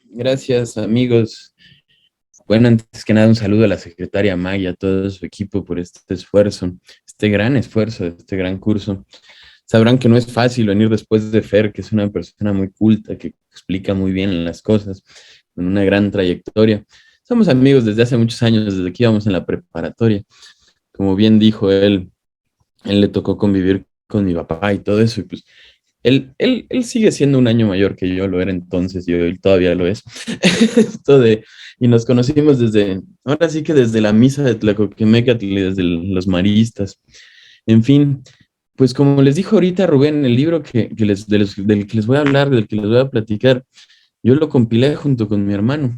Gracias, amigos. Bueno, antes que nada, un saludo a la secretaria Maya, a todo su equipo por este esfuerzo, este gran esfuerzo, este gran curso. Sabrán que no es fácil venir después de Fer, que es una persona muy culta, que explica muy bien las cosas, con una gran trayectoria. Somos amigos desde hace muchos años, desde que íbamos en la preparatoria. Como bien dijo él le tocó convivir con mi papá y todo eso, y pues él sigue siendo un año mayor que yo lo era entonces, y hoy todavía lo es. Esto de, y nos conocimos desde, ahora sí que desde la misa de Tlacoquemécatl y desde los maristas. En fin, pues como les dijo ahorita Rubén, el libro del que les voy a hablar, del que les voy a platicar, yo lo compilé junto con mi hermano.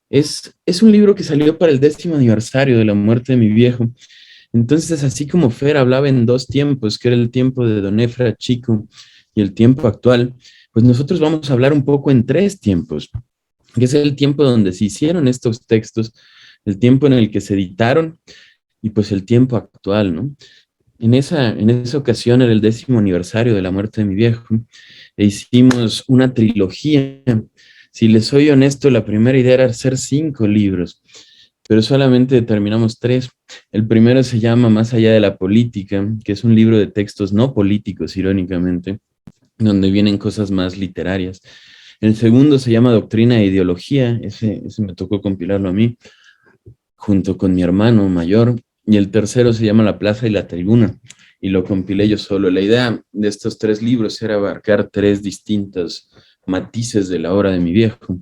Es un libro que salió para el 10º aniversario de la muerte de mi viejo. Entonces, así como Fer hablaba en dos tiempos, que era el tiempo de Don Efra Chico y el tiempo actual, pues nosotros vamos a hablar un poco en tres tiempos, que es el tiempo donde se hicieron estos textos, el tiempo en el que se editaron y pues el tiempo actual, ¿no? En esa ocasión era el 10º aniversario de la muerte de mi viejo e hicimos una trilogía. Si les soy honesto, la primera idea era hacer 5 libros, pero solamente terminamos 3. El primero se llama Más allá de la política, que es un libro de textos no políticos, irónicamente, donde vienen cosas más literarias. El segundo se llama Doctrina e Ideología, ese me tocó compilarlo a mí, junto con mi hermano mayor. Y el tercero se llama La Plaza y la Tribuna, y lo compilé yo solo. La idea de estos 3 libros era abarcar 3 distintos matices de la obra de mi viejo,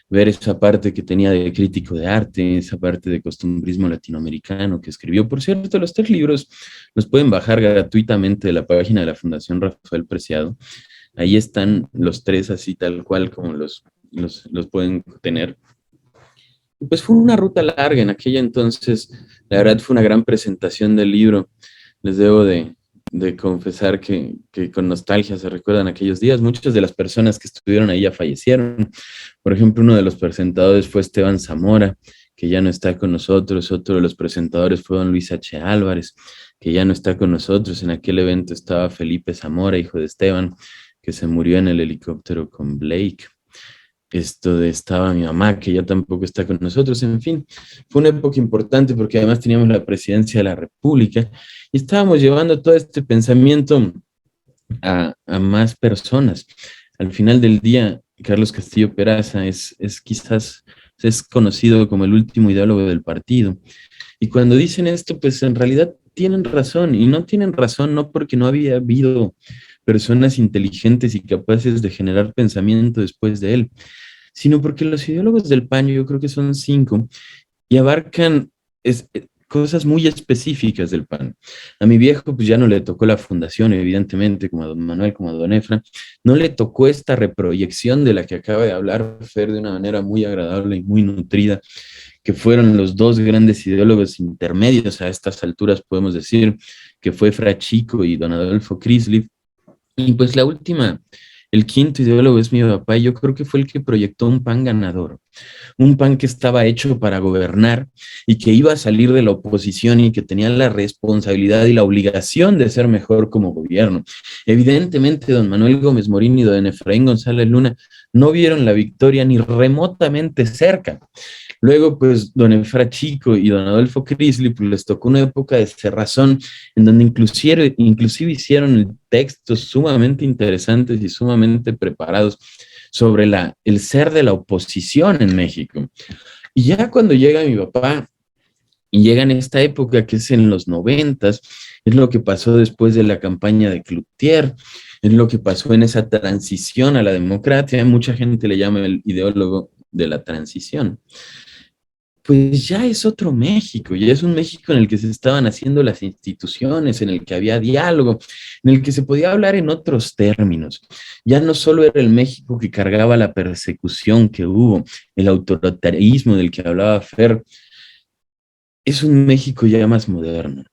ver esa parte que tenía de crítico de arte, esa parte de costumbrismo latinoamericano que escribió. Por cierto, los 3 libros los pueden bajar gratuitamente de la página de la Fundación Rafael Preciado. Ahí están los 3 así tal cual como los pueden tener. Pues fue una ruta larga en aquella entonces. La verdad fue una gran presentación del libro. Les debo de confesar que con nostalgia se recuerdan aquellos días. Muchas de las personas que estuvieron ahí ya fallecieron. Por ejemplo, uno de los presentadores fue Esteban Zamora, que ya no está con nosotros. Otro de los presentadores fue don Luis H. Álvarez, que ya no está con nosotros. En aquel evento estaba Felipe Zamora, hijo de Esteban, que se murió en el helicóptero con Blake. Estaba mi mamá, que ya tampoco está con nosotros. En fin, fue una época importante porque además teníamos la presidencia de la República y estábamos llevando todo este pensamiento a más personas. Al final del día, Carlos Castillo Peraza es quizás es conocido como el último ideólogo del partido. Y cuando dicen esto, pues en realidad tienen razón, y no tienen razón no porque no había habido personas inteligentes y capaces de generar pensamiento después de él, sino porque los ideólogos del PAN, yo creo que son 5, y abarcan cosas muy específicas del PAN. A mi viejo pues ya no le tocó la fundación, evidentemente, como a don Manuel, como a don Efra, no le tocó esta reproyección de la que acaba de hablar Fer de una manera muy agradable y muy nutrida, que fueron los 2 grandes ideólogos intermedios a estas alturas, podemos decir, que fue Fra Chico y don Adolfo Crislip. Y pues la última, el quinto ideólogo es mi papá, y yo creo que fue el que proyectó un PAN ganador, un PAN que estaba hecho para gobernar y que iba a salir de la oposición y que tenía la responsabilidad y la obligación de ser mejor como gobierno. Evidentemente, don Manuel Gómez Morín y don Efraín González Luna no vieron la victoria ni remotamente cerca. Luego, pues, don Efra Chico y don Adolfo Crisley, pues les tocó una época de cerrazón en donde inclusive hicieron textos sumamente interesantes y sumamente preparados sobre el ser de la oposición en México. Y ya cuando llega mi papá y llega en esta época que es en los 90, es lo que pasó después de la campaña de Cloutier, es lo que pasó en esa transición a la democracia. Mucha gente le llama el ideólogo de la transición. Pues ya es otro México, ya es un México en el que se estaban haciendo las instituciones, en el que había diálogo, en el que se podía hablar en otros términos. Ya no solo era el México que cargaba la persecución que hubo, el autoritarismo del que hablaba Fer, es un México ya más moderno,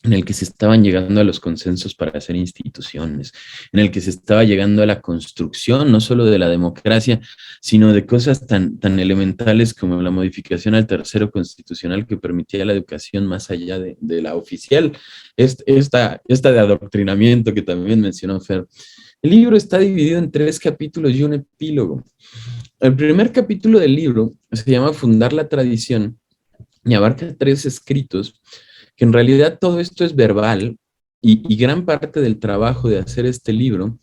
en el que se estaban llegando a los consensos para hacer instituciones, en el que se estaba llegando a la construcción no solo de la democracia, sino de cosas tan elementales como la modificación al tercero constitucional que permitía la educación más allá de la oficial, esta de adoctrinamiento que también mencionó Fer. El libro está dividido en 3 capítulos y un epílogo. El primer capítulo del libro se llama Fundar la tradición y abarca 3 escritos, que en realidad todo esto es verbal y gran parte del trabajo de hacer este libro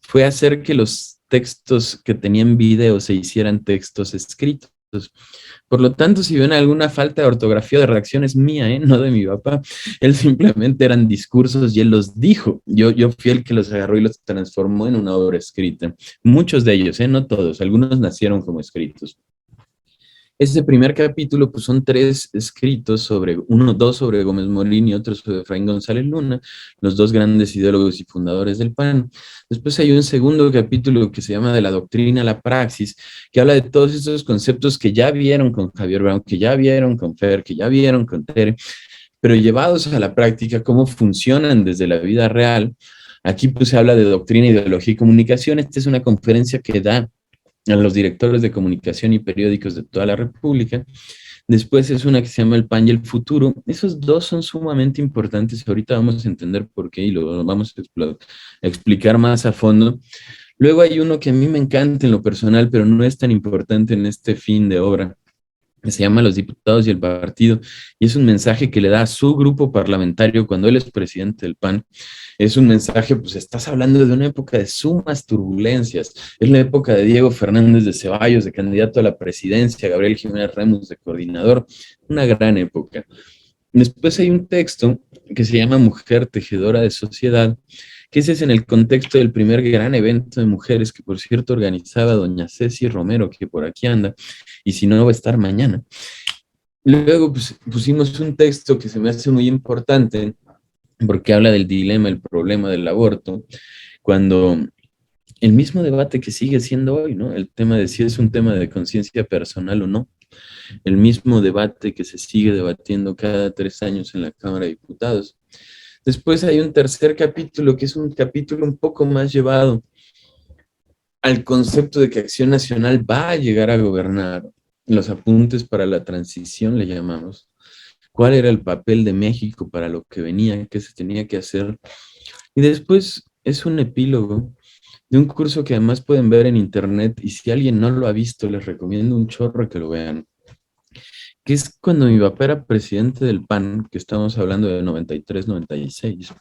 fue hacer que los textos que tenían video se hicieran textos escritos. Por lo tanto, si ven alguna falta de ortografía o de redacción es mía, no de mi papá. Él simplemente eran discursos y él los dijo. Yo fui el que los agarró y los transformó en una obra escrita. Muchos de ellos, no todos, algunos nacieron como escritos. Ese primer capítulo, pues son 3 escritos sobre, dos sobre Gómez Morín y otro sobre Efraín González Luna, los 2 grandes ideólogos y fundadores del PAN. Después hay un segundo capítulo que se llama De la doctrina a la praxis, que habla de todos esos conceptos que ya vieron con Javier Brown, que ya vieron con Fer, que ya vieron con Tere, pero llevados a la práctica, cómo funcionan desde la vida real. Aquí pues se habla de doctrina, ideología y comunicación. Esta es una conferencia que da a los directores de comunicación y periódicos de toda la República. Después es una que se llama El PAN y el futuro. Esos 2 son sumamente importantes. Ahorita vamos a entender por qué y lo vamos a explicar más a fondo. Luego hay uno que a mí me encanta en lo personal, pero no es tan importante en este fin de obra, que se llama Los diputados y el partido, y es un mensaje que le da a su grupo parlamentario cuando él es presidente del PAN. Es un mensaje, pues estás hablando de una época de sumas turbulencias, es la época de Diego Fernández de Ceballos, de candidato a la presidencia, Gabriel Jiménez Remus de coordinador, una gran época. Después hay un texto que se llama Mujer Tejedora de Sociedad, que ese es en el contexto del primer gran evento de mujeres, que por cierto organizaba doña Ceci Romero, que por aquí anda, y si no va a estar mañana. Luego pues, pusimos un texto que se me hace muy importante, porque habla del dilema, el problema del aborto, cuando el mismo debate que sigue siendo hoy, ¿no? El tema de si es un tema de conciencia personal o no, el mismo debate que se sigue debatiendo cada 3 años en la Cámara de Diputados. Después hay un tercer capítulo, que es un capítulo un poco más llevado al concepto de que Acción Nacional va a llegar a gobernar. Los apuntes para la transición le llamamos. ¿Cuál era el papel de México para lo que venía, qué se tenía que hacer? Y después es un epílogo de un curso que además pueden ver en internet, y si alguien no lo ha visto, les recomiendo un chorro que lo vean, que es cuando mi papá era presidente del PAN, que estamos hablando de 93, 96.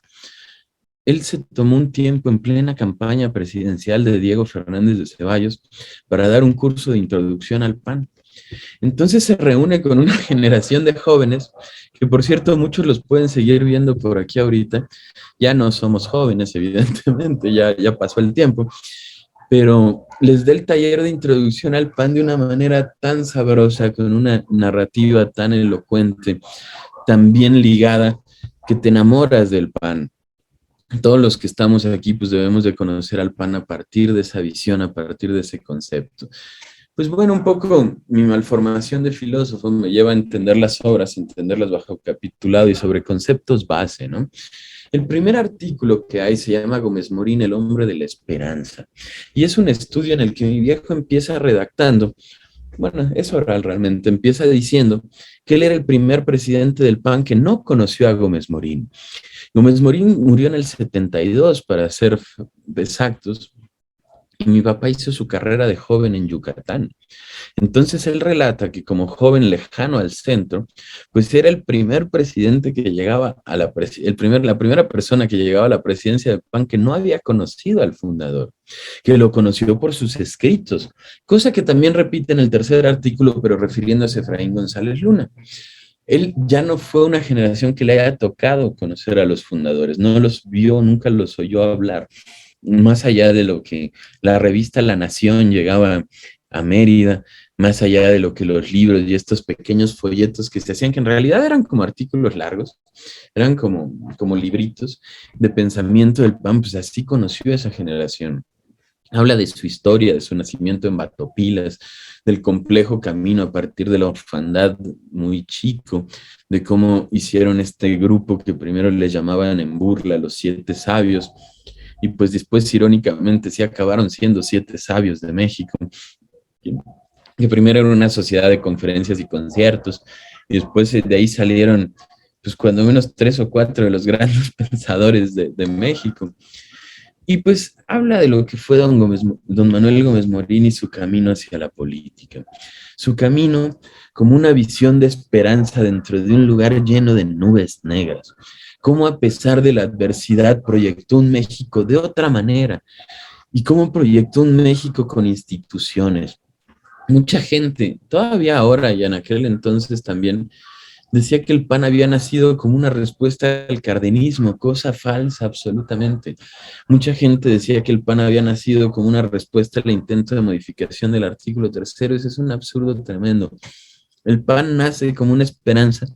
Él se tomó un tiempo en plena campaña presidencial de Diego Fernández de Ceballos para dar un curso de introducción al PAN. Entonces se reúne con una generación de jóvenes, que por cierto muchos los pueden seguir viendo por aquí ahorita. Ya no somos jóvenes, evidentemente, ya pasó el tiempo, pero les da el taller de introducción al PAN de una manera tan sabrosa, con una narrativa tan elocuente, tan bien ligada, que te enamoras del PAN. Todos los que estamos aquí pues debemos de conocer al PAN a partir de esa visión, a partir de ese concepto. Pues bueno, un poco mi malformación de filósofo me lleva a entender las obras, entenderlas bajo capitulado y sobre conceptos base, ¿no? El primer artículo que hay se llama Gómez Morín, el hombre de la esperanza, y es un estudio en el que mi viejo empieza redactando, bueno, es oral realmente, empieza diciendo que él era el primer presidente del PAN que no conoció a Gómez Morín. Gómez Morín murió en el 72, para ser exactos, y mi papá hizo su carrera de joven en Yucatán. Entonces él relata que como joven lejano al centro, pues era el primer presidente que llegaba a la primera persona que llegaba a la presidencia del PAN que no había conocido al fundador, que lo conoció por sus escritos, cosa que también repite en el tercer artículo, pero refiriéndose a Efraín González Luna. Él ya no fue una generación que le haya tocado conocer a los fundadores, no los vio, nunca los oyó hablar, más allá de lo que la revista La Nación llegaba a Mérida, más allá de lo que los libros y estos pequeños folletos que se hacían, que en realidad eran como artículos largos, eran como libritos de pensamiento del PAN, pues así conoció a esa generación. Habla de su historia, de su nacimiento en Batopilas, del complejo camino a partir de la orfandad muy chico, de cómo hicieron este grupo que primero les llamaban en burla los 7 sabios, y pues después irónicamente sí acabaron siendo 7 sabios de México, que primero era una sociedad de conferencias y conciertos, y después de ahí salieron pues cuando menos 3 o 4 de los grandes pensadores de México. Y pues habla de lo que fue don Manuel Gómez Morín y su camino hacia la política. Su camino como una visión de esperanza dentro de un lugar lleno de nubes negras. Cómo a pesar de la adversidad proyectó un México de otra manera y cómo proyectó un México con instituciones. Mucha gente, todavía ahora y en aquel entonces también, decía que el PAN había nacido como una respuesta al cardenismo, cosa falsa absolutamente. Mucha gente decía que el PAN había nacido como una respuesta al intento de modificación del artículo tercero. Ese es un absurdo tremendo. El PAN nace como una esperanza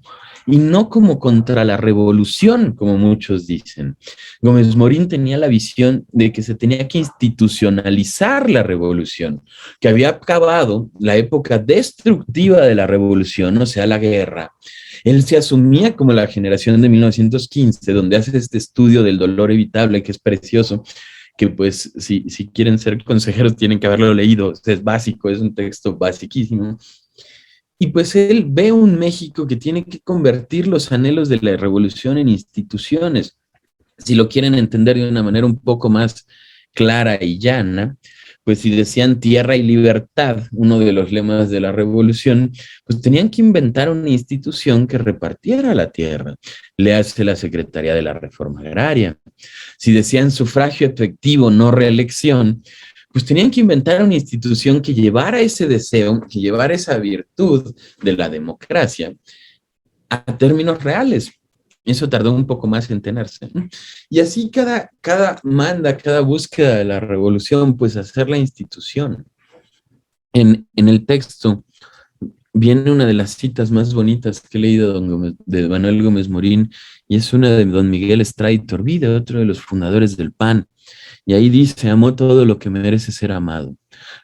y no como contra la revolución, como muchos dicen. Gómez Morín tenía la visión de que se tenía que institucionalizar la revolución, que había acabado la época destructiva de la revolución, o sea, la guerra. Él se asumía como la generación de 1915, donde hace este estudio del dolor evitable, que es precioso, que pues si quieren ser consejeros tienen que haberlo leído, es básico, es un texto basiquísimo. Y pues él ve un México que tiene que convertir los anhelos de la revolución en instituciones. Si lo quieren entender de una manera un poco más clara y llana, pues si decían tierra y libertad, uno de los lemas de la revolución, pues tenían que inventar una institución que repartiera la tierra. Le hace la Secretaría de la Reforma Agraria. Si decían sufragio efectivo, no reelección, pues tenían que inventar una institución que llevara ese deseo, que llevara esa virtud de la democracia a términos reales. Eso tardó un poco más en tenerse. Y así cada búsqueda de la revolución, pues hacer la institución. En el texto viene una de las citas más bonitas que he leído de Manuel Gómez Morín, y es una de don Miguel Estrada Iturbide, otro de los fundadores del PAN. Y ahí dice: amó todo lo que merece ser amado,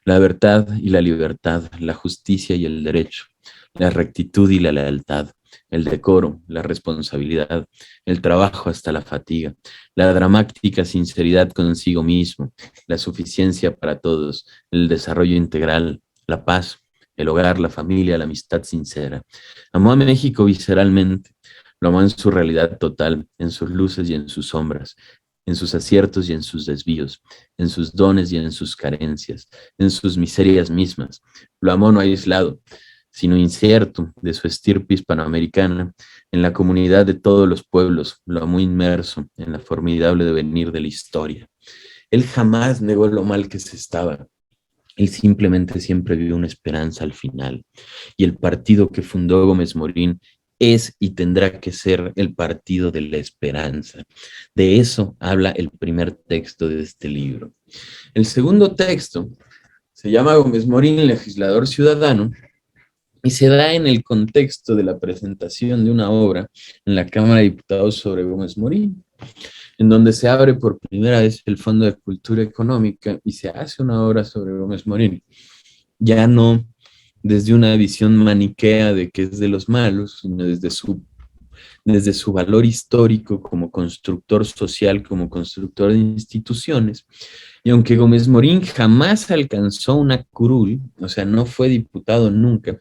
la verdad y la libertad, la justicia y el derecho, la rectitud y la lealtad, el decoro, la responsabilidad, el trabajo hasta la fatiga, la dramática sinceridad consigo mismo, la suficiencia para todos, el desarrollo integral, la paz, el hogar, la familia, la amistad sincera. Amó a México visceralmente, lo amó en su realidad total, en sus luces y en sus sombras, en sus aciertos y en sus desvíos, en sus dones y en sus carencias, en sus miserias mismas. Lo amó no aislado, sino incierto, de su estirpe hispanoamericana, en la comunidad de todos los pueblos, lo amó inmerso en la formidable devenir de la historia. Él jamás negó lo mal que se estaba. Él simplemente siempre vio una esperanza al final. Y el partido que fundó Gómez Morín es y tendrá que ser el partido de la esperanza. De eso habla el primer texto de este libro. El segundo texto se llama Gómez Morín, legislador ciudadano, y se da en el contexto de la presentación de una obra en la Cámara de Diputados sobre Gómez Morín, en donde se abre por primera vez el Fondo de Cultura Económica y se hace una obra sobre Gómez Morín. Ya no desde una visión maniquea de que es de los malos, sino desde su valor histórico como constructor social, como constructor de instituciones. Y aunque Gómez Morín jamás alcanzó una curul, o sea, no fue diputado nunca,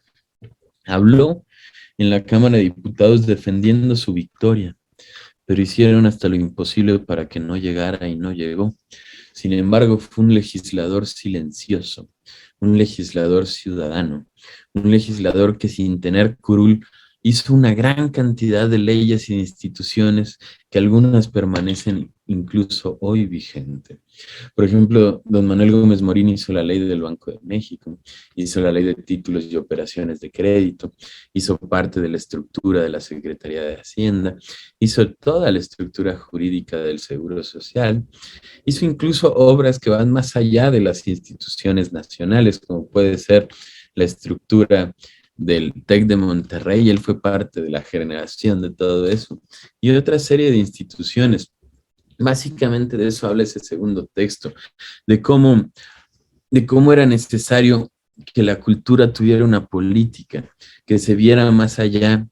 habló en la Cámara de Diputados defendiendo su victoria, pero hicieron hasta lo imposible para que no llegara y no llegó. Sin embargo, fue un legislador silencioso, un legislador ciudadano, un legislador que sin tener curul hizo una gran cantidad de leyes e instituciones que algunas permanecen incluso hoy vigentes. Por ejemplo, don Manuel Gómez Morín hizo la ley del Banco de México, hizo la ley de títulos y operaciones de crédito, hizo parte de la estructura de la Secretaría de Hacienda, hizo toda la estructura jurídica del Seguro Social, hizo incluso obras que van más allá de las instituciones nacionales, como puede ser la estructura del TEC de Monterrey. Él fue parte de la generación de todo eso, y otra serie de instituciones. Básicamente de eso habla ese segundo texto, de cómo era necesario que la cultura tuviera una política, que se viera más allá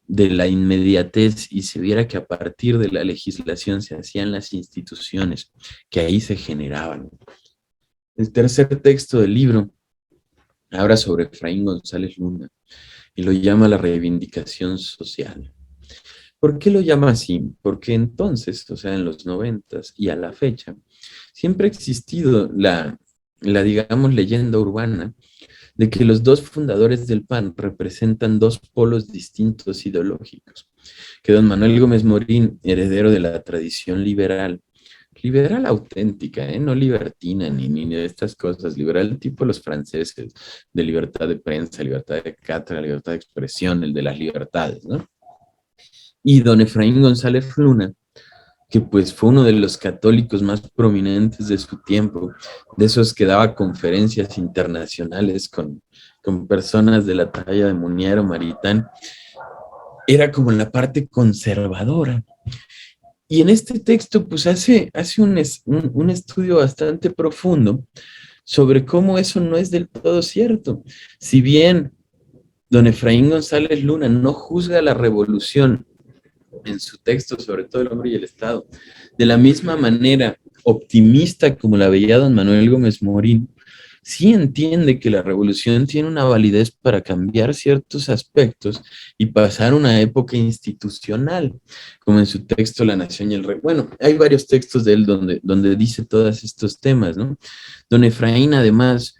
de la inmediatez y se viera que a partir de la legislación se hacían las instituciones, que ahí se generaban. El tercer texto del libro habla sobre Efraín González Luna y lo llama la reivindicación social. ¿Por qué lo llama así? Porque entonces, o sea, en los 90 y a la fecha, siempre ha existido digamos, leyenda urbana de que los dos fundadores del PAN representan dos polos distintos ideológicos, que don Manuel Gómez Morín, heredero de la tradición liberal, liberal auténtica, no libertina ni de estas cosas, liberal tipo los franceses, de libertad de prensa, libertad de cátedra, libertad de expresión, el de las libertades, ¿no? Y don Efraín González Luna, que pues fue uno de los católicos más prominentes de su tiempo, de esos que daba conferencias internacionales con personas de la talla de Munier o Maritán, era como en la parte conservadora. Y en este texto pues hace un estudio bastante profundo sobre cómo eso no es del todo cierto. Si bien don Efraín González Luna no juzga la revolución en su texto, sobre todo El hombre y el Estado, de la misma manera optimista como la veía don Manuel Gómez Morín, sí entiende que la revolución tiene una validez para cambiar ciertos aspectos y pasar una época institucional, como en su texto La Nación y el Rey. Bueno, hay varios textos de él donde dice todos estos temas, ¿no? Don Efraín, además,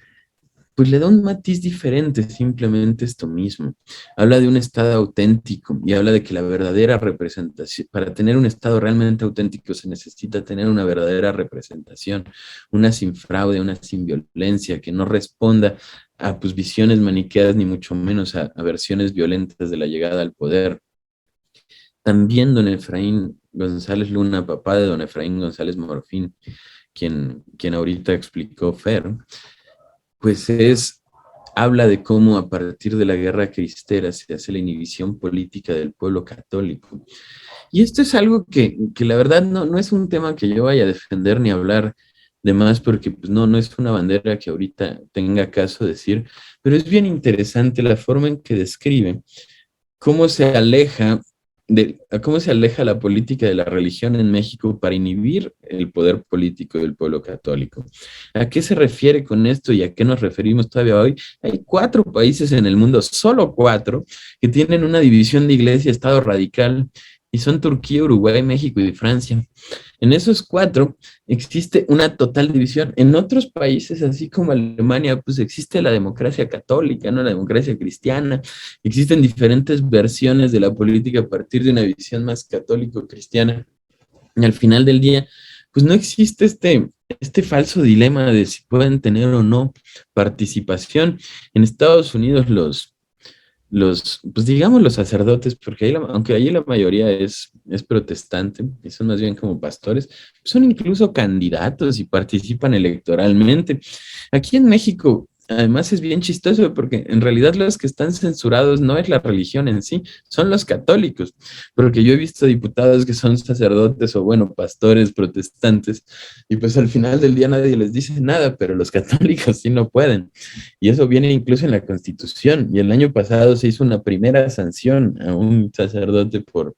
pues le da un matiz diferente, simplemente esto mismo. Habla de un Estado auténtico y habla de que la verdadera representación, para tener un Estado realmente auténtico se necesita tener una verdadera representación, una sin fraude, una sin violencia, que no responda a pues, visiones maniqueas ni mucho menos a versiones violentas de la llegada al poder. También don Efraín González Luna, papá de don Efraín González Morfín, quien ahorita explicó Fer, pues habla de cómo a partir de la guerra cristera se hace la inhibición política del pueblo católico. Y esto es algo que la verdad no es un tema que yo vaya a defender ni hablar de más, porque pues no es una bandera que ahorita tenga caso decir, pero es bien interesante la forma en que describe cómo se aleja cómo se aleja la política de la religión en México para inhibir el poder político del pueblo católico. ¿A qué se refiere con esto y a qué nos referimos todavía hoy? Hay 4 países en el mundo, solo 4, que tienen una división de iglesia-estado radical y son Turquía, Uruguay, México y Francia. En esos 4 existe una total división. En otros países, así como Alemania, pues existe la democracia católica, ¿no? La democracia cristiana. Existen diferentes versiones de la política a partir de una visión más católico-cristiana. Y al final del día, pues no existe este falso dilema de si pueden tener o no participación. En Estados Unidos pues digamos los sacerdotes, porque aunque ahí la mayoría es protestante, y son más bien como pastores, son incluso candidatos y participan electoralmente. Aquí en México, además es bien chistoso porque en realidad los que están censurados no es la religión en sí, son los católicos, porque yo he visto diputados que son sacerdotes o bueno, pastores protestantes, y pues al final del día nadie les dice nada, pero los católicos sí no pueden. Y eso viene incluso en la Constitución. Y el año pasado se hizo una primera sanción a un sacerdote por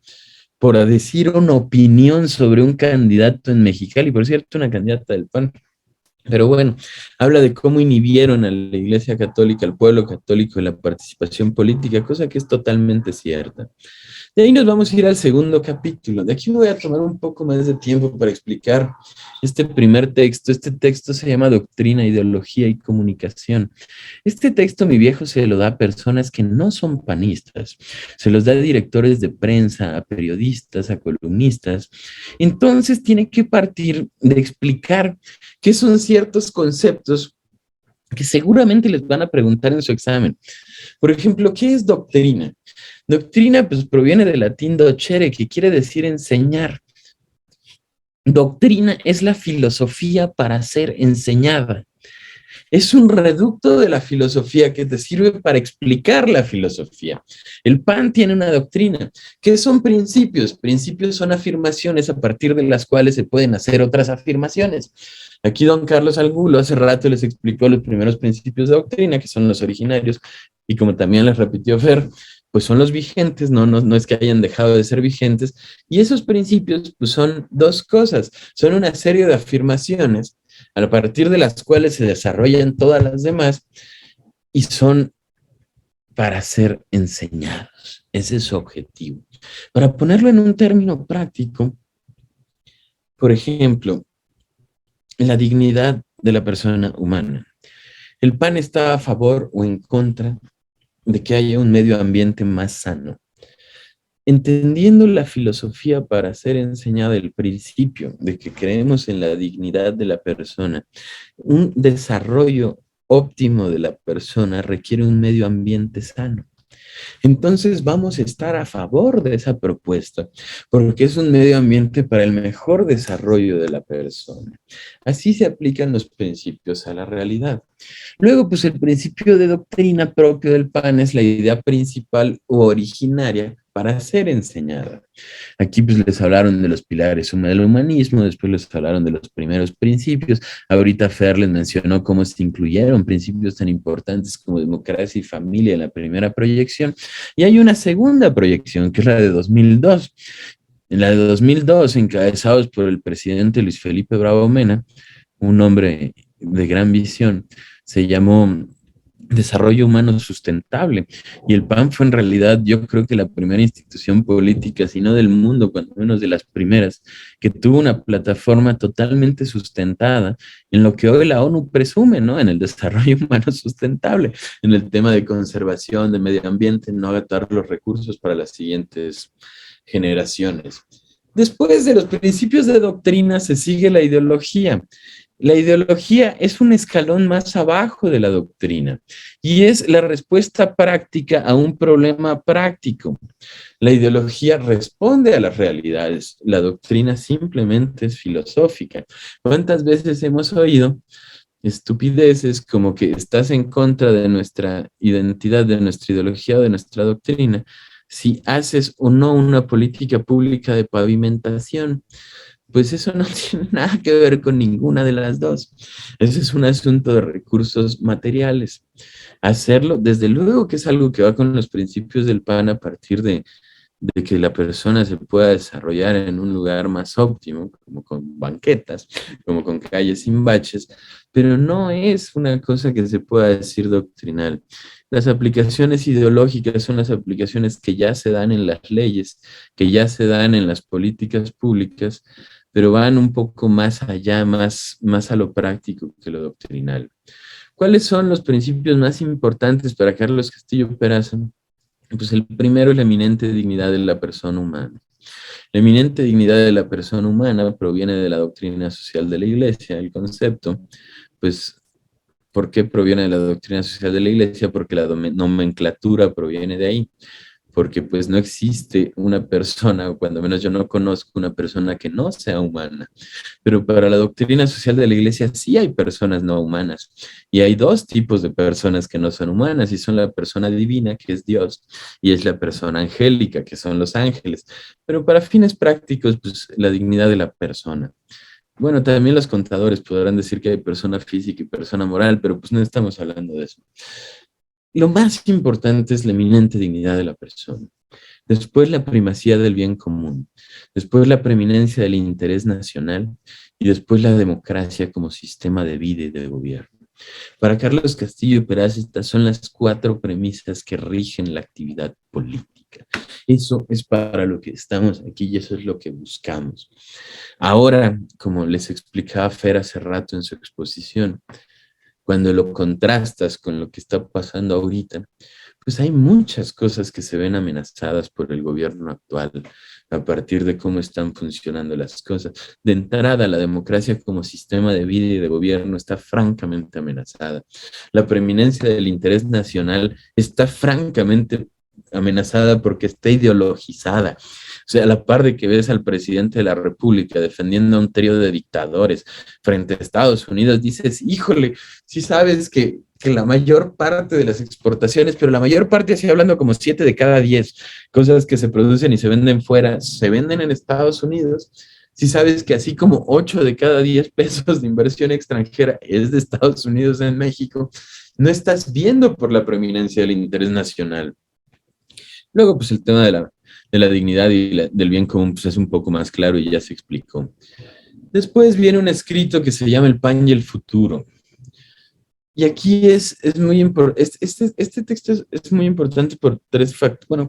decir una opinión sobre un candidato en Mexicali, por cierto, una candidata del PAN. Pero bueno, habla de cómo inhibieron a la Iglesia Católica, al pueblo católico en la participación política, cosa que es totalmente cierta. De ahí nos vamos a ir al segundo capítulo. De aquí voy a tomar un poco más de tiempo para explicar este primer texto. Este texto se llama Doctrina, Ideología y Comunicación. Este texto mi viejo se lo da a personas que no son panistas. Se los da a directores de prensa, a periodistas, a columnistas. Entonces tiene que partir de explicar qué son ciertos conceptos que seguramente les van a preguntar en su examen. Por ejemplo, ¿qué es doctrina? Doctrina pues proviene del latín docere, que quiere decir enseñar. Doctrina es la filosofía para ser enseñada. Es un reducto de la filosofía que te sirve para explicar la filosofía. El PAN tiene una doctrina. ¿Qué son principios? Principios son afirmaciones a partir de las cuales se pueden hacer otras afirmaciones. Aquí don Carlos Angulo hace rato les explicó los primeros principios de doctrina, que son los originarios, y como también les repitió Fer, pues son los vigentes, no es que hayan dejado de ser vigentes, y esos principios pues son 2 cosas, son una serie de afirmaciones a partir de las cuales se desarrollan todas las demás y son para ser enseñados. Ese es su objetivo. Para ponerlo en un término práctico, por ejemplo, la dignidad de la persona humana. El PAN está a favor o en contra de que haya un medio ambiente más sano. Entendiendo la filosofía para ser enseñada el principio de que creemos en la dignidad de la persona, un desarrollo óptimo de la persona requiere un medio ambiente sano. Entonces vamos a estar a favor de esa propuesta, porque es un medio ambiente para el mejor desarrollo de la persona. Así se aplican los principios a la realidad. Luego, pues el principio de doctrina propio del PAN es la idea principal u originaria para ser enseñada. Aquí pues les hablaron de los pilares del humanismo, después les hablaron de los primeros principios, ahorita Fer les mencionó cómo se incluyeron principios tan importantes como democracia y familia en la primera proyección, y hay una segunda proyección que es la de 2002. En la de 2002, encabezados por el presidente Luis Felipe Bravo Mena, un hombre de gran visión, se llamó Desarrollo Humano Sustentable. Y el PAN fue en realidad, yo creo que la primera institución política, si no del mundo, cuando menos de las primeras, que tuvo una plataforma totalmente sustentada en lo que hoy la ONU presume, ¿no? En el desarrollo humano sustentable, en el tema de conservación, de medio ambiente, no agotar los recursos para las siguientes generaciones. Después de los principios de doctrina se sigue la ideología. La ideología es un escalón más abajo de la doctrina y es la respuesta práctica a un problema práctico. La ideología responde a las realidades, la doctrina simplemente es filosófica. ¿Cuántas veces hemos oído estupideces como que estás en contra de nuestra identidad, de nuestra ideología o de nuestra doctrina si haces o no una política pública de pavimentación? Pues eso no tiene nada que ver con ninguna de las dos. Ese es un asunto de recursos materiales. Hacerlo, desde luego que es algo que va con los principios del PAN a partir de que la persona se pueda desarrollar en un lugar más óptimo, como con banquetas, como con calles sin baches, pero no es una cosa que se pueda decir doctrinal. Las aplicaciones ideológicas son las aplicaciones que ya se dan en las leyes, que ya se dan en las políticas públicas, pero van un poco más allá, más a lo práctico que lo doctrinal. ¿Cuáles son los principios más importantes para Carlos Castillo Peraza? Pues el primero es la eminente dignidad de la persona humana. La eminente dignidad de la persona humana proviene de la doctrina social de la Iglesia, el concepto, pues, ¿por qué proviene de la doctrina social de la Iglesia? Porque la nomenclatura proviene de ahí, porque pues no existe una persona, o cuando menos yo no conozco una persona que no sea humana. Pero para la doctrina social de la Iglesia sí hay personas no humanas. Y hay dos tipos de personas que no son humanas, y son la persona divina, que es Dios, y es la persona angélica, que son los ángeles. Pero para fines prácticos, pues la dignidad de la persona. Bueno, también los contadores podrán decir que hay persona física y persona moral, pero pues no estamos hablando de eso. Lo más importante es la eminente dignidad de la persona. Después la primacía del bien común, después la preeminencia del interés nacional y después la democracia como sistema de vida y de gobierno. Para Carlos Castillo Peraza, estas son las cuatro premisas que rigen la actividad política. Eso es para lo que estamos aquí y eso es lo que buscamos. Ahora, como les explicaba Fer hace rato en su exposición, cuando lo contrastas con lo que está pasando ahorita, pues hay muchas cosas que se ven amenazadas por el gobierno actual a partir de cómo están funcionando las cosas. De entrada, la democracia como sistema de vida y de gobierno está francamente amenazada. La preeminencia del interés nacional está francamente amenazada porque está ideologizada. O sea, a la par de que ves al presidente de la República defendiendo a un trío de dictadores frente a Estados Unidos, dices, híjole, sí sabes que la mayor parte de las exportaciones, pero la mayor parte, así hablando como 7 de cada 10 cosas que se producen y se venden fuera, se venden en Estados Unidos. Si sabes que así como 8 de cada 10 pesos de inversión extranjera es de Estados Unidos en México, no estás viendo por la preeminencia del interés nacional. Luego, pues el tema de la dignidad y del bien común pues es un poco más claro y ya se explicó. Después viene un escrito que se llama El pan y el futuro. Y aquí es muy importante, este texto es muy importante por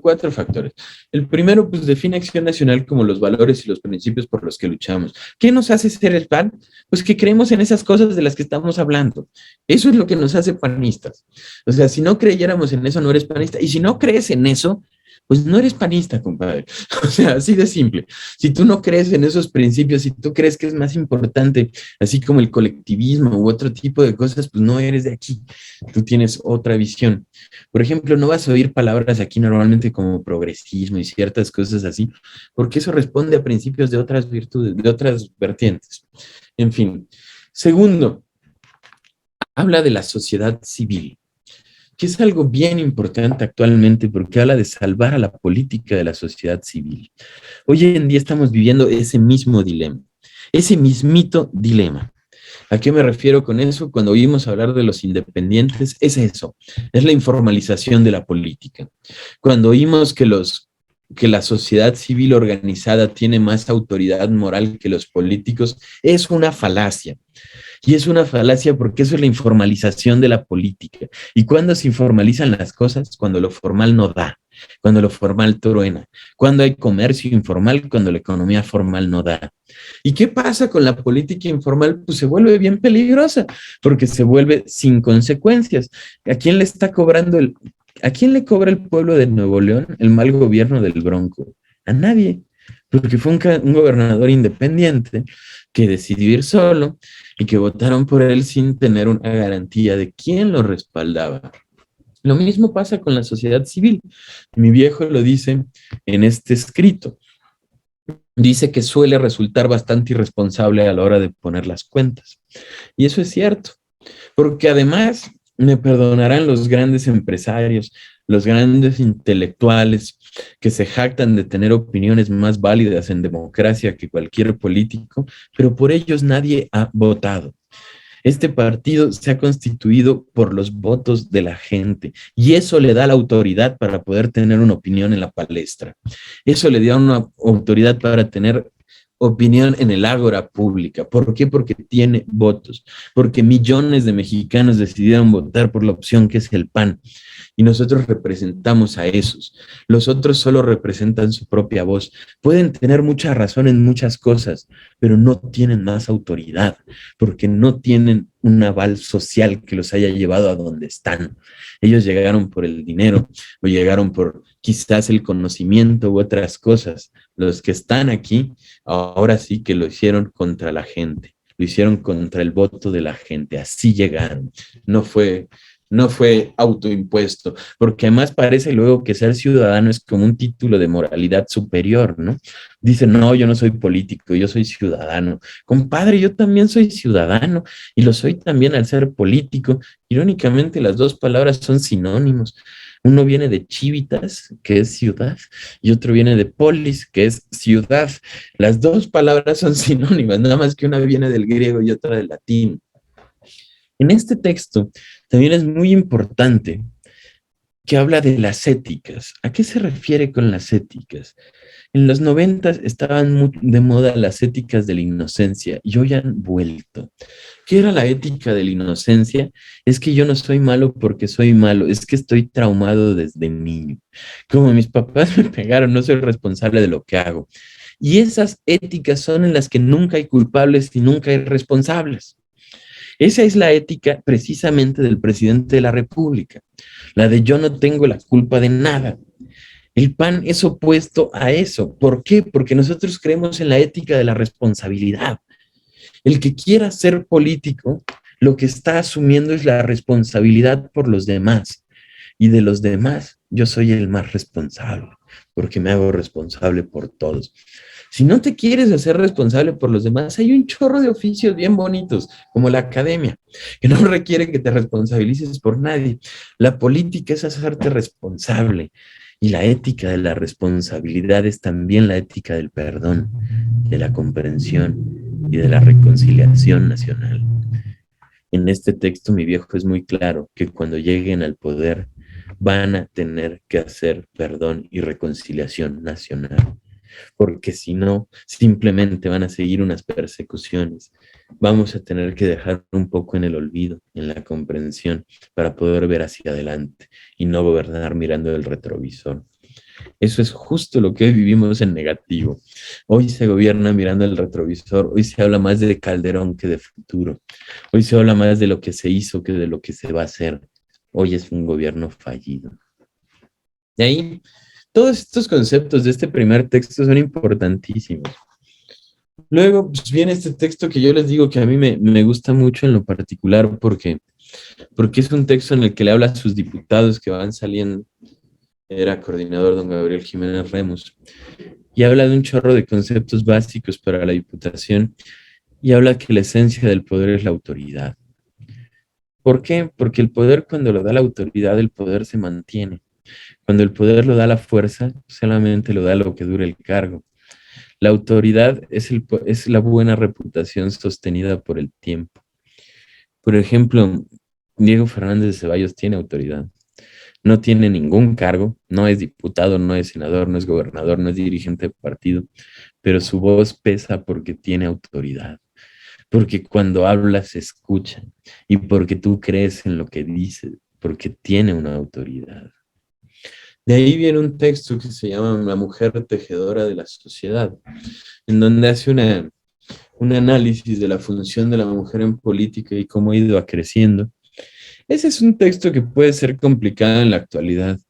cuatro factores. El primero, pues define Acción Nacional como los valores y los principios por los que luchamos. ¿Qué nos hace ser el PAN? Pues que creemos en esas cosas de las que estamos hablando. Eso es lo que nos hace panistas. O sea, si no creyéramos en eso, no eres panista. Y si no crees en eso, pues no eres panista, compadre. O sea, así de simple. Si tú no crees en esos principios, si tú crees que es más importante, así como el colectivismo u otro tipo de cosas, pues no eres de aquí. Tú tienes otra visión. Por ejemplo, no vas a oír palabras aquí normalmente como progresismo y ciertas cosas así, porque eso responde a principios de otras virtudes, de otras vertientes. En fin. Segundo, habla de la sociedad civil, que es algo bien importante actualmente porque habla de salvar a la política de la sociedad civil. Hoy en día estamos viviendo ese mismo dilema, ese mismito dilema. ¿A qué me refiero con eso? Cuando oímos hablar de los independientes, es eso, es la informalización de la política. Cuando oímos que la sociedad civil organizada tiene más autoridad moral que los políticos, es una falacia. Y es una falacia porque eso es la informalización de la política. ¿Y cuando se informalizan las cosas? Cuando lo formal no da, cuando lo formal truena, cuando hay comercio informal, cuando la economía formal no da. ¿Y qué pasa con la política informal? Pues se vuelve bien peligrosa porque se vuelve sin consecuencias. ¿A quién le está cobrando a quién le cobra el pueblo de Nuevo León el mal gobierno del Bronco? A nadie, porque fue un gobernador independiente que decidió ir solo y que votaron por él sin tener una garantía de quién lo respaldaba. Lo mismo pasa con la sociedad civil. Mi viejo lo dice en este escrito. Dice que suele resultar bastante irresponsable a la hora de poner las cuentas. Y eso es cierto, porque además me perdonarán los grandes empresarios, los grandes intelectuales que se jactan de tener opiniones más válidas en democracia que cualquier político, pero por ellos nadie ha votado. Este partido se ha constituido por los votos de la gente y eso le da la autoridad para poder tener una opinión en la palestra. Eso le da una autoridad para tener opinión en el ágora pública. ¿Por qué? Porque tiene votos, porque millones de mexicanos decidieron votar por la opción que es el PAN y nosotros representamos a esos. Los otros solo representan su propia voz. Pueden tener mucha razón en muchas cosas, pero no tienen más autoridad porque no tienen un aval social que los haya llevado a donde están. Ellos llegaron por el dinero o llegaron por quizás el conocimiento u otras cosas. Los que están aquí, ahora sí que lo hicieron contra la gente, lo hicieron contra el voto de la gente, así llegaron. No fue autoimpuesto, porque además parece luego que ser ciudadano es como un título de moralidad superior, ¿no? Dicen, no, yo no soy político, yo soy ciudadano. Compadre, yo también soy ciudadano y lo soy también al ser político. Irónicamente, las dos palabras son sinónimos. Uno viene de civitas, que es ciudad, y otro viene de polis, que es ciudad. Las dos palabras son sinónimas, nada más que una viene del griego y otra del latín. En este texto también es muy importante que habla de las éticas. ¿A qué se refiere con las éticas? En los 90 estaban muy de moda las éticas de la inocencia y hoy han vuelto. ¿Qué era la ética de la inocencia? Es que yo no soy malo porque soy malo, es que estoy traumado desde niño. Como mis papás me pegaron, no soy responsable de lo que hago. Y esas éticas son en las que nunca hay culpables y nunca hay responsables. Esa es la ética precisamente del presidente de la República, la de yo no tengo la culpa de nada. El PAN es opuesto a eso. ¿Por qué? Porque nosotros creemos en la ética de la responsabilidad. El que quiera ser político, lo que está asumiendo es la responsabilidad por los demás. Y de los demás, yo soy el más responsable, porque me hago responsable por todos. Si no te quieres hacer responsable por los demás, hay un chorro de oficios bien bonitos, como la academia, que no requiere que te responsabilices por nadie. La política es hacerte responsable y la ética de la responsabilidad es también la ética del perdón, de la comprensión y de la reconciliación nacional. En este texto mi viejo es muy claro que cuando lleguen al poder van a tener que hacer perdón y reconciliación nacional porque si no, simplemente van a seguir unas persecuciones vamos a tener que dejar un poco en el olvido, en la comprensión, para poder ver hacia adelante y no gobernar mirando el retrovisor. Eso es justo lo que vivimos en negativo. Hoy se gobierna mirando el retrovisor, hoy se habla más de Calderón que de futuro, hoy se habla más de lo que se hizo que de lo que se va a hacer. Hoy es un gobierno fallido. De ahí, todos estos conceptos de este primer texto son importantísimos. Luego pues, viene este texto que yo les digo que a mí me gusta mucho en lo particular porque es un texto en el que le habla a sus diputados que van saliendo. Era coordinador don Gabriel Jiménez Remus. Y habla de un chorro de conceptos básicos para la diputación y habla que la esencia del poder es la autoridad. ¿Por qué? Porque el poder, cuando lo da la autoridad, el poder se mantiene. Cuando el poder lo da la fuerza, solamente lo da lo que dure el cargo. La autoridad es la buena reputación sostenida por el tiempo. Por ejemplo, Diego Fernández de Ceballos tiene autoridad. No tiene ningún cargo, no es diputado, no es senador, no es gobernador, no es dirigente de partido, pero su voz pesa porque tiene autoridad, porque cuando habla se escucha y porque tú crees en lo que dice, porque tiene una autoridad. De ahí viene un texto que se llama La mujer tejedora de la sociedad, en donde hace un análisis de la función de la mujer en política y cómo ha ido creciendo. Ese es un texto que puede ser complicado en la actualidad.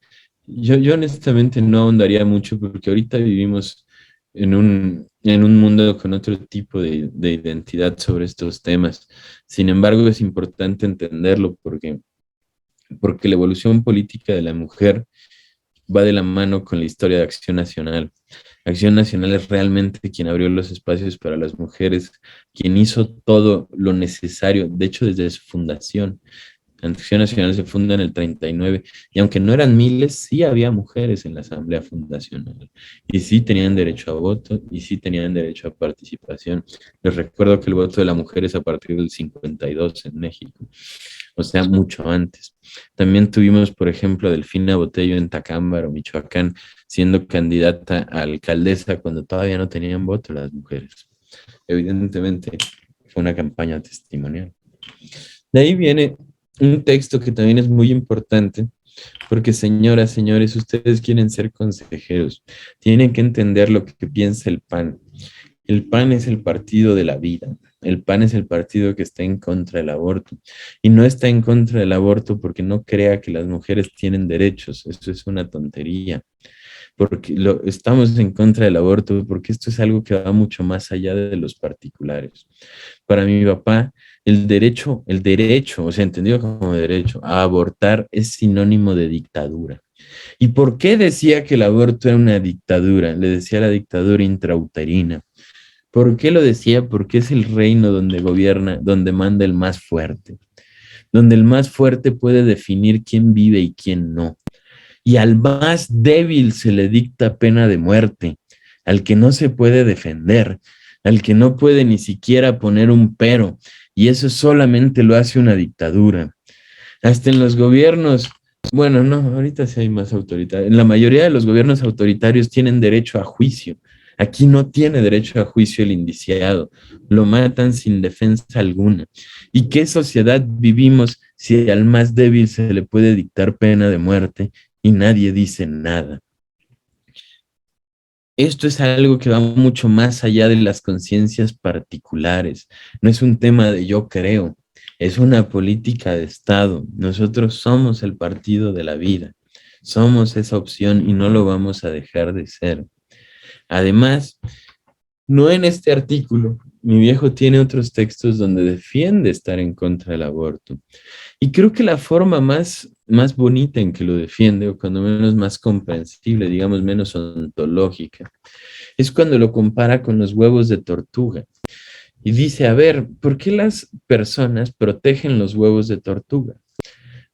Yo honestamente no ahondaría mucho porque ahorita vivimos en un mundo con otro tipo de identidad sobre estos temas. Sin embargo, es importante entenderlo porque la evolución política de la mujer va de la mano con la historia de Acción Nacional. Acción Nacional es realmente quien abrió los espacios para las mujeres, quien hizo todo lo necesario, de hecho desde su fundación. Acción Nacional se funda en el 39 y aunque no eran miles, sí había mujeres en la Asamblea Fundacional y sí tenían derecho a voto y sí tenían derecho a participación. Les recuerdo que el voto de la mujer es a partir del 52 en México, o sea, mucho antes. También tuvimos, por ejemplo, a Delfina Botello en Tacámbaro, Michoacán, siendo candidata a alcaldesa cuando todavía no tenían voto las mujeres. Evidentemente, fue una campaña testimonial. De ahí viene un texto que también es muy importante, porque señoras, señores, ustedes quieren ser consejeros, tienen que entender lo que piensa el PAN. El PAN es el partido de la vida. El PAN es el partido que está en contra del aborto. Y no está en contra del aborto porque no crea que las mujeres tienen derechos. Eso es una tontería. Porque estamos en contra del aborto, porque esto es algo que va mucho más allá de los particulares. Para mi papá, el derecho, o sea, entendido como derecho a abortar es sinónimo de dictadura. ¿Y por qué decía que el aborto era una dictadura? Le decía la dictadura intrauterina. ¿Por qué lo decía? Porque es el reino donde gobierna, donde manda el más fuerte, donde el más fuerte puede definir quién vive y quién no. Y al más débil se le dicta pena de muerte, al que no se puede defender, al que no puede ni siquiera poner un pero, y eso solamente lo hace una dictadura. Hasta en los gobiernos, bueno, no, ahorita sí hay más autoridad. En la mayoría de los gobiernos autoritarios tienen derecho a juicio. Aquí no tiene derecho a juicio el indiciado. Lo matan sin defensa alguna. ¿Y qué sociedad vivimos si al más débil se le puede dictar pena de muerte y nadie dice nada? Esto es algo que va mucho más allá de las conciencias particulares. No es un tema de yo creo, es una política de Estado. Nosotros somos el partido de la vida, somos esa opción y no lo vamos a dejar de ser. Además, no en este artículo, mi viejo tiene otros textos donde defiende estar en contra del aborto. Y creo que la forma más bonita en que lo defiende, o cuando menos más comprensible, digamos menos ontológica, es cuando lo compara con los huevos de tortuga. Y dice, a ver, ¿por qué las personas protegen los huevos de tortuga?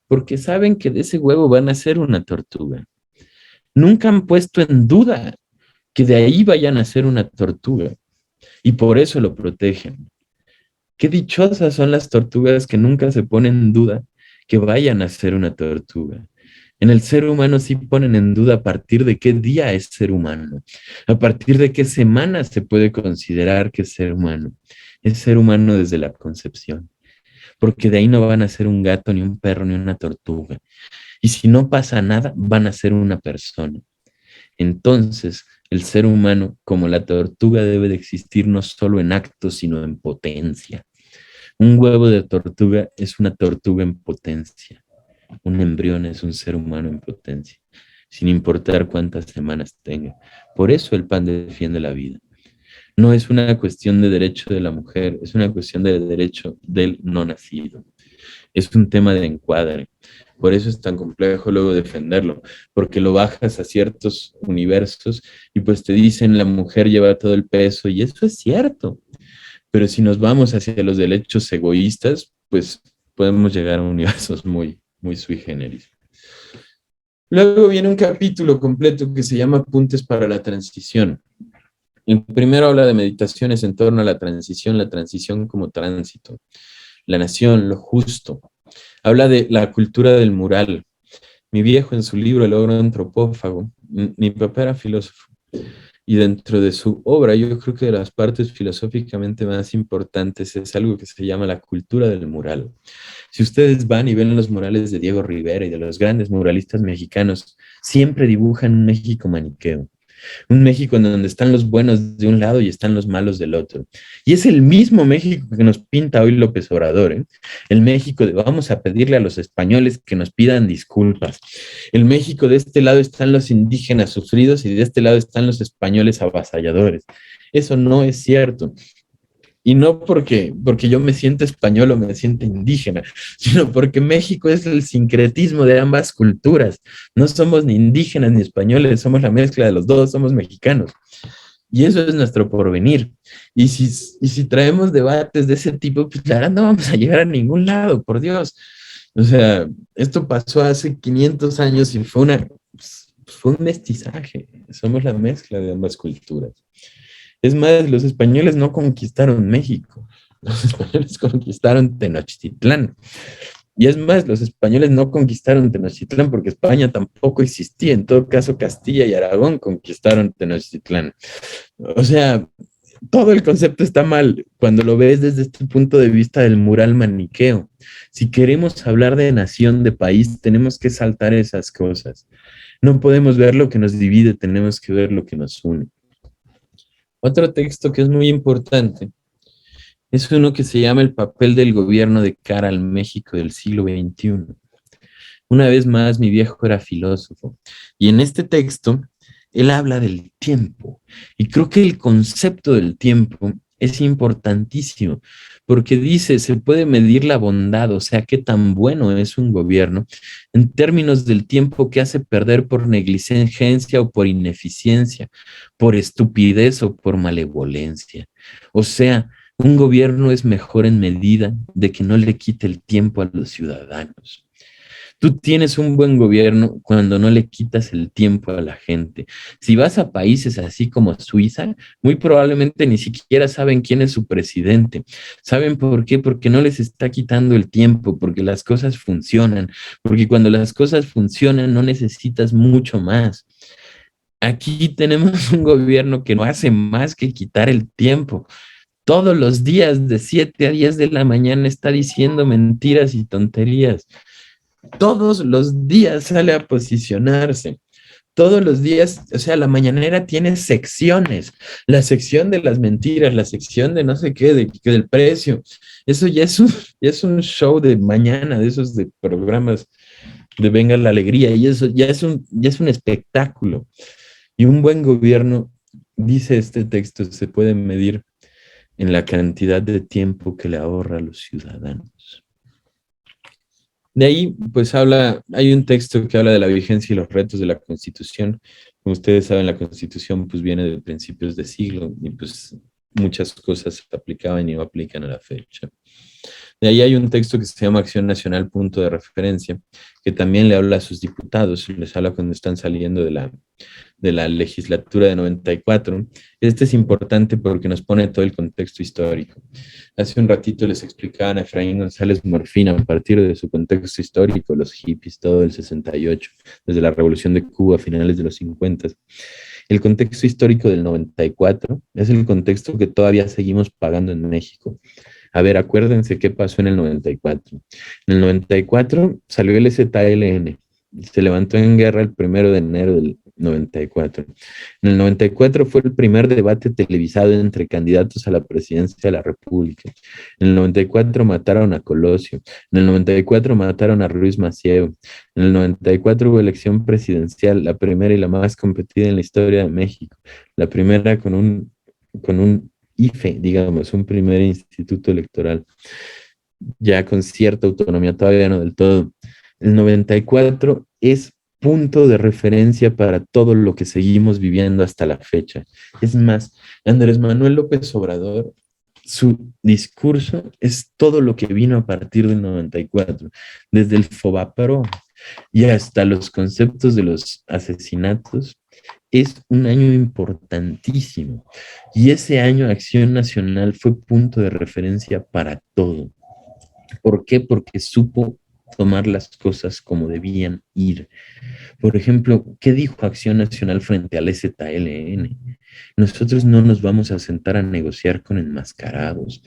Porque saben que de ese huevo van a ser una tortuga. Nunca han puesto en duda que de ahí vayan a ser una tortuga. Y por eso lo protegen. Qué dichosas son las tortugas que nunca se ponen en duda que vayan a ser una tortuga. En el ser humano sí ponen en duda a partir de qué día es ser humano, a partir de qué semana se puede considerar que es ser humano. Es ser humano desde la concepción, porque de ahí no van a ser un gato, ni un perro, ni una tortuga. Y si no pasa nada, van a ser una persona. Entonces, el ser humano, como la tortuga, debe de existir no solo en actos, sino en potencia. Un huevo de tortuga es una tortuga en potencia. Un embrión es un ser humano en potencia, sin importar cuántas semanas tenga. Por eso el pan defiende la vida. No es una cuestión de derecho de la mujer, es una cuestión de derecho del no nacido. Es un tema de encuadre. Por eso es tan complejo luego defenderlo, porque lo bajas a ciertos universos y pues te dicen la mujer lleva todo el peso y eso es cierto. Pero si nos vamos hacia los derechos egoístas, pues podemos llegar a universos muy sui generis. Luego viene un capítulo completo que se llama Apuntes para la Transición. El primero habla de meditaciones en torno a la transición como tránsito, la nación, lo justo. Habla de la cultura del mural. Mi viejo en su libro El ogro antropófago, mi papá era filósofo, y dentro de su obra yo creo que de las partes filosóficamente más importantes es algo que se llama la cultura del mural. Si ustedes van y ven los murales de Diego Rivera y de los grandes muralistas mexicanos, siempre dibujan un México maniqueo. Un México en donde están los buenos de un lado y están los malos del otro. Y es el mismo México que nos pinta hoy López Obrador, ¿eh? El México de vamos a pedirle a los españoles que nos pidan disculpas. El México de este lado están los indígenas sufridos y de este lado están los españoles avasalladores. Eso no es cierto. Y no porque yo me siento español o me siento indígena, sino porque México es el sincretismo de ambas culturas. No somos ni indígenas ni españoles, somos la mezcla de los dos, somos mexicanos. Y eso es nuestro porvenir. Y si traemos debates de ese tipo, pues la verdad no vamos a llegar a ningún lado, por Dios. O sea, esto pasó hace 500 años y fue un mestizaje. Somos la mezcla de ambas culturas. Es más, los españoles no conquistaron México, los españoles conquistaron Tenochtitlán. Y es más, los españoles no conquistaron Tenochtitlán porque España tampoco existía. En todo caso, Castilla y Aragón conquistaron Tenochtitlán. O sea, todo el concepto está mal cuando lo ves desde este punto de vista del mural maniqueo. Si queremos hablar de nación, de país, tenemos que saltar esas cosas. No podemos ver lo que nos divide, tenemos que ver lo que nos une. Otro texto que es muy importante es uno que se llama El papel del gobierno de cara al México del siglo XXI. Una vez más, mi viejo era filósofo y en este texto él habla del tiempo y creo que el concepto del tiempo es importantísimo porque dice, se puede medir la bondad, o sea, qué tan bueno es un gobierno en términos del tiempo que hace perder por negligencia o por ineficiencia, por estupidez o por malevolencia. O sea, un gobierno es mejor en medida de que no le quite el tiempo a los ciudadanos. Tú tienes un buen gobierno cuando no le quitas el tiempo a la gente. Si vas a países así como Suiza, muy probablemente ni siquiera saben quién es su presidente. ¿Saben por qué? Porque no les está quitando el tiempo, porque las cosas funcionan, porque cuando las cosas funcionan no necesitas mucho más. Aquí tenemos un gobierno que no hace más que quitar el tiempo. Todos los días de 7 a 10 de la mañana está diciendo mentiras y tonterías. Todos los días sale a posicionarse. Todos los días, o sea, la mañanera tiene secciones. La sección de las mentiras, la sección de no sé qué, del precio. Eso ya es un show de mañana, de esos de programas de Venga la Alegría. Y eso ya es un espectáculo. Y un buen gobierno, dice este texto, se puede medir en la cantidad de tiempo que le ahorra a los ciudadanos. De ahí, pues hay un texto que habla de la vigencia y los retos de la Constitución. Como ustedes saben, la Constitución pues viene de principios de siglo y pues muchas cosas se aplicaban y no aplican a la fecha. De ahí hay un texto que se llama Acción Nacional, punto de referencia, que también le habla a sus diputados, les habla cuando están saliendo de la legislatura de 94. Este es importante porque nos pone todo el contexto histórico. Hace un ratito les explicaban a Efraín González Morfina, a partir de su contexto histórico, los hippies, todo el 68, desde la Revolución de Cuba a finales de los 50. El contexto histórico del 94 es el contexto que todavía seguimos pagando en México. A ver, acuérdense qué pasó en el 94. En el 94 salió el ZLN, se levantó en guerra el 1 de enero del 94. En el 94 fue el primer debate televisado entre candidatos a la presidencia de la República. En el 94 mataron a Colosio. En el 94 mataron a Ruiz Massieu. En el 94 hubo elección presidencial, la primera y la más competida en la historia de México. La primera con un IFE, digamos, un primer instituto electoral, ya con cierta autonomía, todavía no del todo. El 94 es punto de referencia para todo lo que seguimos viviendo hasta la fecha. Es más, Andrés Manuel López Obrador, su discurso es todo lo que vino a partir del 94, desde el Fobapro y hasta los conceptos de los asesinatos. Es un año importantísimo y ese año Acción Nacional fue punto de referencia para todo. ¿Por qué? Porque supo tomar las cosas como debían ir. Por ejemplo, ¿qué dijo Acción Nacional frente al ZLN? Nosotros no nos vamos a sentar a negociar con enmascarados.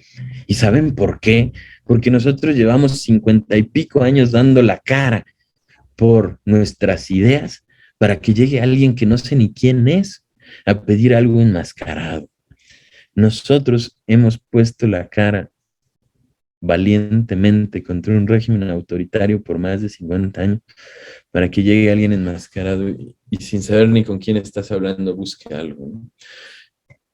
¿Y saben por qué? Porque nosotros llevamos 50 y pico años dando la cara por nuestras ideas para que llegue alguien que no sé ni quién es a pedir algo enmascarado. Nosotros hemos puesto la cara valientemente contra un régimen autoritario por más de 50 años para que llegue alguien enmascarado y sin saber ni con quién estás hablando busque algo, ¿no?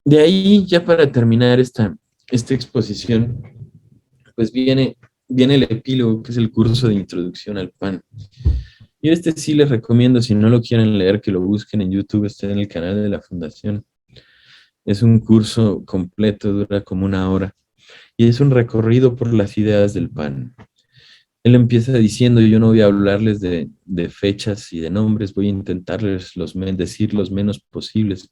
De ahí, ya para terminar esta exposición, pues viene el epílogo, que es el curso de introducción al PAN. Yo sí les recomiendo, si no lo quieren leer, que lo busquen en YouTube, está en el canal de la Fundación. Es un curso completo, dura como 1 hora, y es un recorrido por las ideas del PAN. Él empieza diciendo, yo no voy a hablarles de fechas y de nombres, voy a intentarles decir los menos posibles,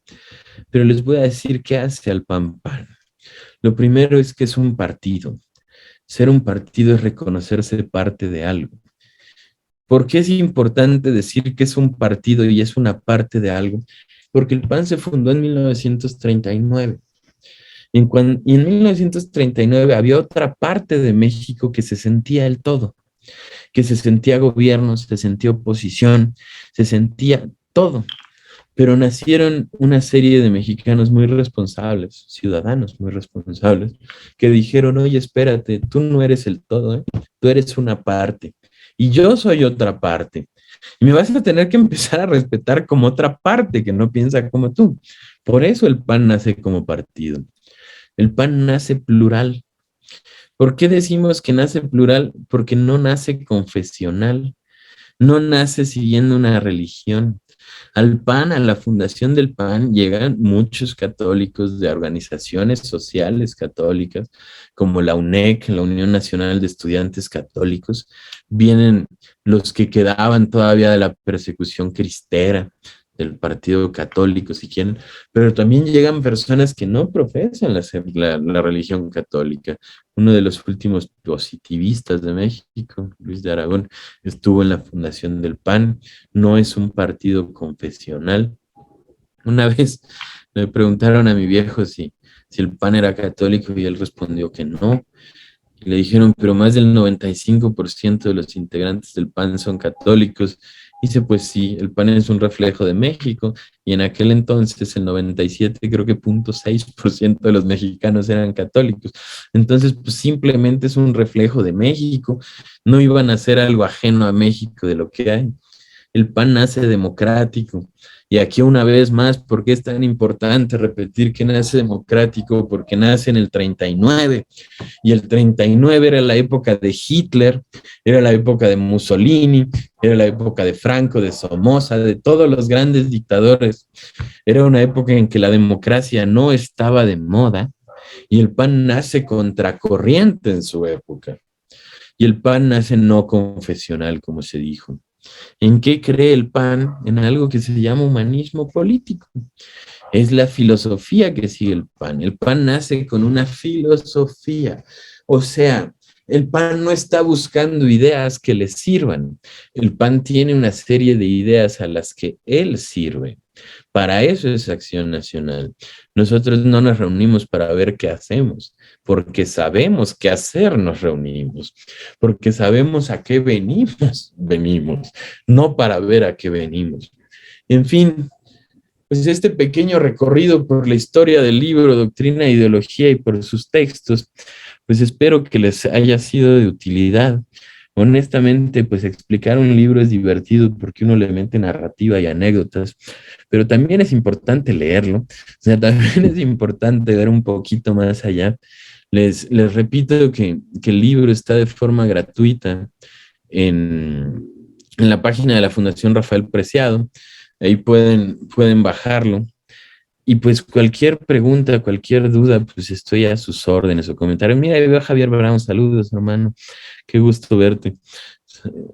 pero les voy a decir qué hace al PAN PAN. Lo primero es que es un partido. Ser un partido es reconocerse parte de algo. ¿Por qué es importante decir que es un partido y es una parte de algo? Porque el PAN se fundó en 1939. Y en 1939 había otra parte de México que se sentía el todo, que se sentía gobierno, se sentía oposición, se sentía todo. Pero nacieron una serie de mexicanos muy responsables, ciudadanos muy responsables, que dijeron, oye, espérate, tú no eres el todo, ¿eh? Tú eres una parte y yo soy otra parte. Y me vas a tener que empezar a respetar como otra parte que no piensa como tú. Por eso el PAN nace como partido. El PAN nace plural. ¿Por qué decimos que nace plural? Porque no nace confesional, no nace siguiendo una religión. Al PAN, a la fundación del PAN, llegan muchos católicos de organizaciones sociales católicas, como la UNEC, la Unión Nacional de Estudiantes Católicos. Vienen los que quedaban todavía de la persecución cristera, del partido católico, si quieren, pero también llegan personas que no profesan la religión católica. Uno de los últimos positivistas de México, Luis de Aragón, estuvo en la fundación del PAN. No es un partido confesional. Una vez le preguntaron a mi viejo si el PAN era católico y él respondió que no. Y le dijeron, pero más del 95% de los integrantes del PAN son católicos. Dice, pues sí, el PAN es un reflejo de México y en aquel entonces el 97, creo que 0.6% de los mexicanos eran católicos. Entonces, pues simplemente es un reflejo de México. No iban a hacer algo ajeno a México de lo que hay. El PAN nace democrático. Y aquí una vez más, ¿por qué es tan importante repetir que nace democrático? Porque nace en el 39 y el 39 era la época de Hitler, era la época de Mussolini, era la época de Franco, de Somoza, de todos los grandes dictadores. Era una época en que la democracia no estaba de moda y el PAN nace contracorriente en su época. Y el PAN nace no confesional, como se dijo. ¿En qué cree el PAN? En algo que se llama humanismo político. Es la filosofía que sigue el PAN. El PAN nace con una filosofía. O sea, el PAN no está buscando ideas que le sirvan. El PAN tiene una serie de ideas a las que él sirve. Para eso es Acción Nacional. Nosotros no nos reunimos para ver qué hacemos, porque sabemos qué hacer nos reunimos, porque sabemos a qué venimos, no para ver a qué venimos. En fin, pues este pequeño recorrido por la historia del libro, Doctrina e Ideología y por sus textos, pues espero que les haya sido de utilidad. Honestamente, pues explicar un libro es divertido porque uno le mete narrativa y anécdotas, pero también es importante leerlo, o sea, también es importante ver un poquito más allá. Les repito que el libro está de forma gratuita en la página de la Fundación Rafael Preciado. Ahí pueden bajarlo. Y pues cualquier pregunta, cualquier duda, pues estoy a sus órdenes o comentarios. Mira, ahí veo a Javier Brown, saludos, hermano. Qué gusto verte.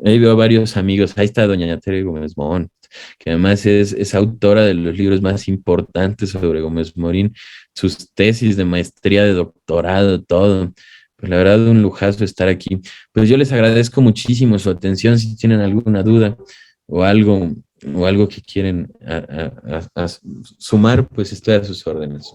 Ahí veo a varios amigos. Ahí está doña Tere Gómez Mon, que además es autora de los libros más importantes sobre Gómez Morín, sus tesis de maestría, de doctorado, todo. Pues la verdad, un lujazo estar aquí. Pues yo les agradezco muchísimo su atención. Si tienen alguna duda o algo, o algo que quieren sumar, pues estoy a sus órdenes.